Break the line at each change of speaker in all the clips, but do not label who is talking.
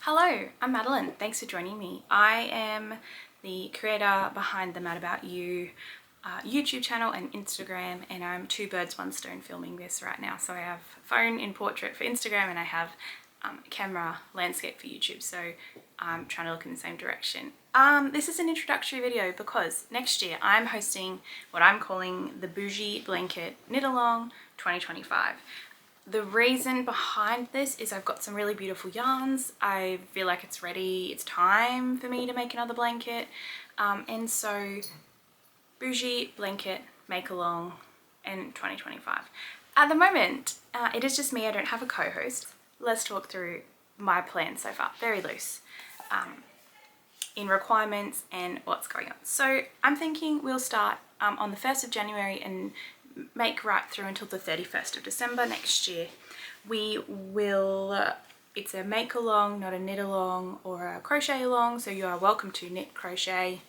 Hello, I'm Madeline. Thanks for joining me. I am the creator behind the Mad About You YouTube channel and Instagram, and I'm two birds, one stone filming this right now. So I have phone in portrait for Instagram and I have camera landscape for YouTube. So I'm trying to look in the same direction. This is an introductory video because next year I'm hosting what I'm calling the Bougie Blanket Knit Along 2025. The reason behind this is I've got some really beautiful yarns. I feel like it's ready, it's time for me to make another blanket. And so Bougie Blanket Make Along in 2025. At the moment, it is just me, I don't have a co-host. Let's talk through my plan so far, very loose, in requirements and what's going on. So I'm thinking we'll start on the 1st of January and make right through until the 31st of December next year. We will, it's a make along, not a knit along or a crochet along, so you are welcome to knit, crochet.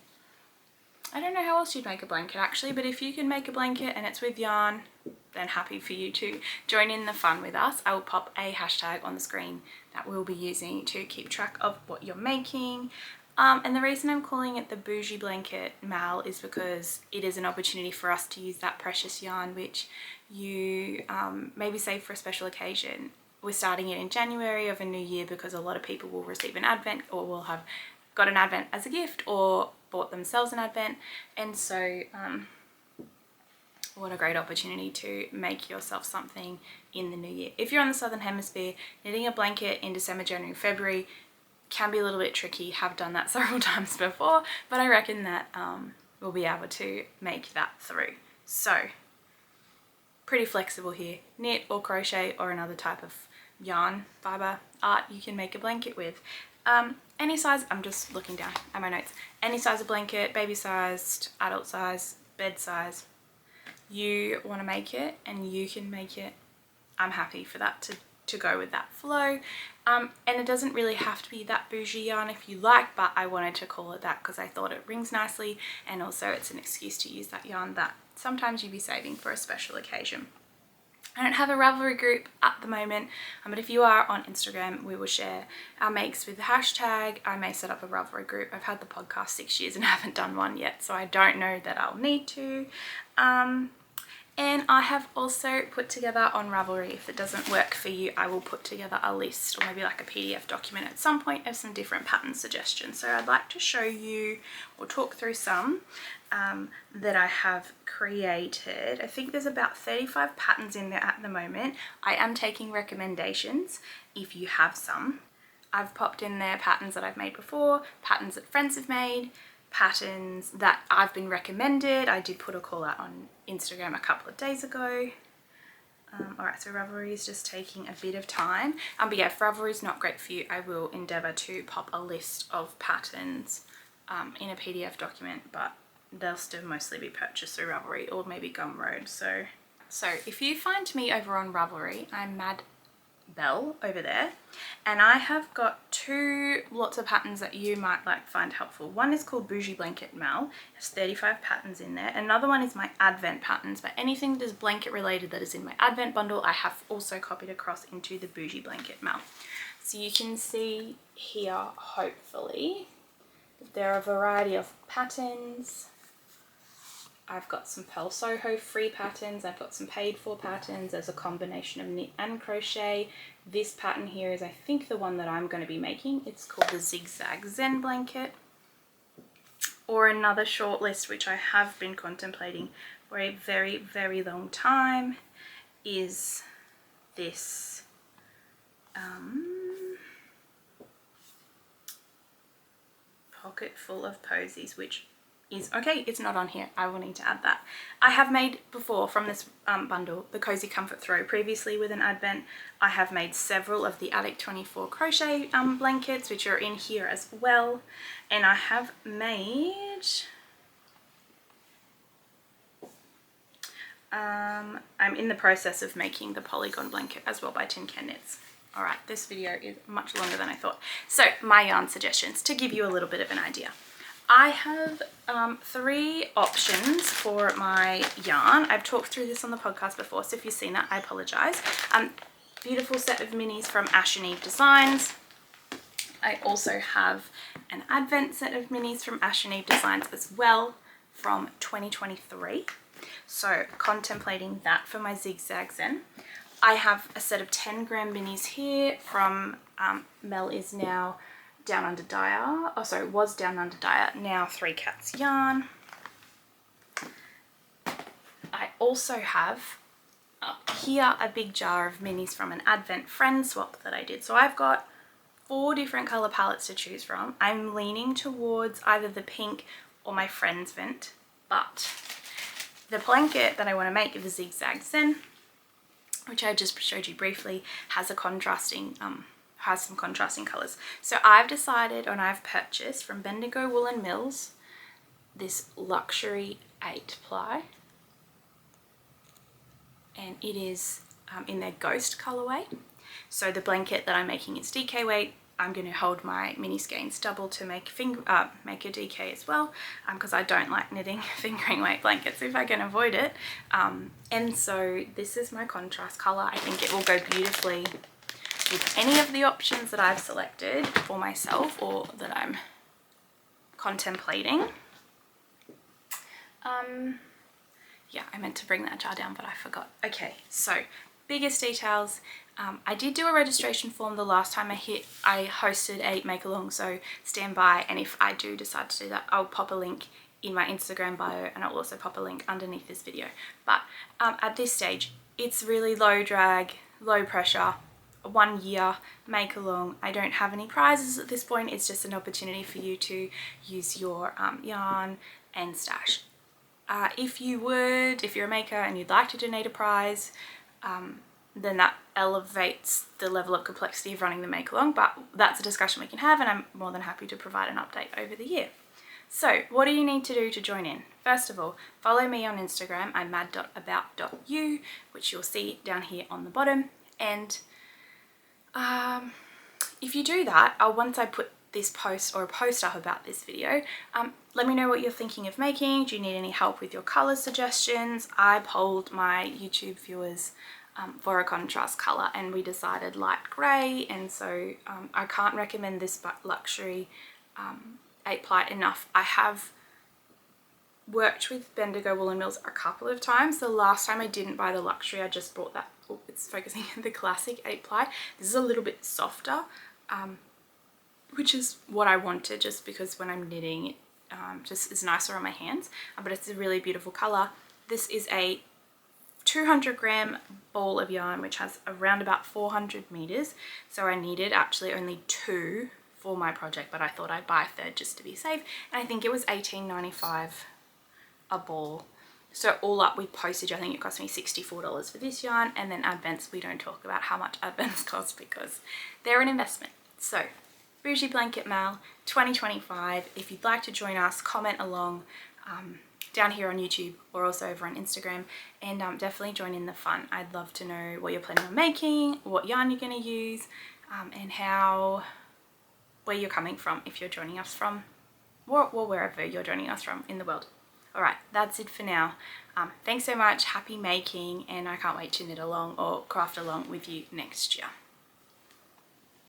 I don't know how else you'd make a blanket actually, but if you can make a blanket and it's with yarn, then happy for you to join in the fun with us. I will pop a hashtag on the screen that we'll be using to keep track of what you're making. And the reason I'm calling it the Bougie Blanket Mal is because it is an opportunity for us to use that precious yarn which you maybe save for a special occasion. We're starting it in January of a new year because a lot of people will receive an advent or will have got an advent as a gift or bought themselves an advent, and so what a great opportunity to make yourself something in the new year. If you're on the southern hemisphere, knitting a blanket in December, January, February can be a little bit tricky. Have done that several times before, but I reckon that we'll be able to make that through. So pretty flexible here. Knit or crochet or another type of yarn, fiber, art you can make a blanket with. Any size, I'm just looking down at my notes, any size of blanket, baby sized, adult size, bed size, you want to make it and you can make it. I'm happy for that to go with that flow. And it doesn't really have to be that bougie yarn if you like, but I wanted to call it that because I thought it rings nicely, and also it's an excuse to use that yarn that sometimes you'd be saving for a special occasion. I don't have a Ravelry group at the moment, but if you are on Instagram, we will share our makes with the hashtag. I may set up a Ravelry group. I've had the podcast 6 years and haven't done one yet, so I don't know that I'll need to. And I have also put together on Ravelry, if it doesn't work for you, I will put together a list or maybe like a PDF document at some point of some different pattern suggestions. So I'd like to show you or talk through some that I have created. I think there's about 35 patterns in there at the moment. I am taking recommendations if you have some. I've popped in there patterns that I've made before, patterns that friends have made, patterns that I've been recommended. I did put a call out on Instagram a couple of days ago. Alright, so Ravelry is just taking a bit of time. But yeah, if Ravelry is not great for you, I will endeavour to pop a list of patterns in a PDF document, but they'll still mostly be purchased through Ravelry or maybe Gumroad. So if you find me over on Ravelry, I'm Mad Bell over there, and I have got two lots of patterns that you might like find helpful. One is called Bougie Blanket Mal. There's 35 patterns in there. Another one is my Advent patterns, but anything that is blanket related that is in my Advent bundle I have also copied across into the Bougie Blanket Mal. So you can see here, hopefully, that there are a variety of patterns. I've got some Pearl Soho free patterns, I've got some paid for patterns, there's a combination of knit and crochet. This pattern here is I think the one that I'm going to be making. It's called the Zigzag Zen Blanket. Or another short list which I have been contemplating for a very, very long time is this Pocket Full of Posies, which is, okay, it's not on here. I will need to add that. I have made before from this bundle the Cozy Comfort Throw previously with an advent. I have made several of the Attic 24 crochet blankets, which are in here as well. And I have made, I'm in the process of making the Polygon blanket as well by Tin Can Knits. Alright, this video is much longer than I thought. So my yarn suggestions to give you a little bit of an idea. I have 3 options for my yarn. I've talked through this on the podcast before, so if you've seen that, I apologise. Beautiful set of minis from Ash and Eve Designs. I also have an advent set of minis from Ash and Eve Designs as well from 2023. So contemplating that for my Zigzag Zen. I have a set of 10 gram minis here from Mel is now Down Under Dyer. Oh, sorry, was Down Under Dyer, now Three Cats Yarn. I also have up here a big jar of minis from an Advent friend swap that I did. So I've got 4 different color palettes to choose from. I'm leaning towards either the pink or my friend's Vent, but the blanket that I want to make, the Zigzag Zen, which I just showed you briefly, has a contrasting has some contrasting colors. So I've decided, and I've purchased from Bendigo Woolen Mills, this luxury 8-ply, and it is in their Ghost colorway. So the blanket that I'm making is DK weight. I'm going to hold my mini skeins double to make a DK as well, because I don't like knitting fingering weight blankets if I can avoid it. And so this is my contrast color. I think it will go beautifully with any of the options that I've selected for myself or that I'm contemplating. Yeah, I meant to bring that jar down, but I forgot. Okay, so biggest details. I did do a registration form the last time I hosted a make along, so stand by, and if I do decide to do that, I'll pop a link in my Instagram bio, and I'll also pop a link underneath this video. But at this stage, it's really low drag, low pressure, 1 year make along. I don't have any prizes at this point. It's just an opportunity for you to use your yarn and stash. If you're a maker and you'd like to donate a prize, then that elevates the level of complexity of running the make along, but that's a discussion we can have, and I'm more than happy to provide an update over the year. So what do you need to do to join in? First of all, follow me on Instagram. I'm mad.about.you, which you'll see down here on the bottom. And if you do that, once I put this post or a post up about this video, let me know what you're thinking of making. Do you need any help with your color suggestions? I polled my YouTube viewers for a contrast color, and we decided light gray, and so I can't recommend this luxury 8-ply enough. I have worked with Bendigo Woolen Mills a couple of times. The last time I didn't buy the luxury, I just bought that, it's focusing on the classic 8-ply. This is a little bit softer, which is what I wanted, just because when I'm knitting it just is nicer on my hands, but it's a really beautiful color. This is a 200 gram ball of yarn, which has around about 400 meters. So I needed actually only 2 for my project, but I thought I'd buy a third just to be safe. And I think it was $18.95 a ball. So all up with postage, I think it cost me $64 for this yarn. And then Advents, we don't talk about how much Advents cost because they're an investment. So Bougie Blanket Mal 2025. If you'd like to join us, comment along down here on YouTube or also over on Instagram, and definitely join in the fun. I'd love to know what you're planning on making, what yarn you're going to use, and where you're coming from if you're joining us from, or wherever you're joining us from in the world. Alright, that's it for now. Thanks so much, happy making, and I can't wait to knit along or craft along with you next year.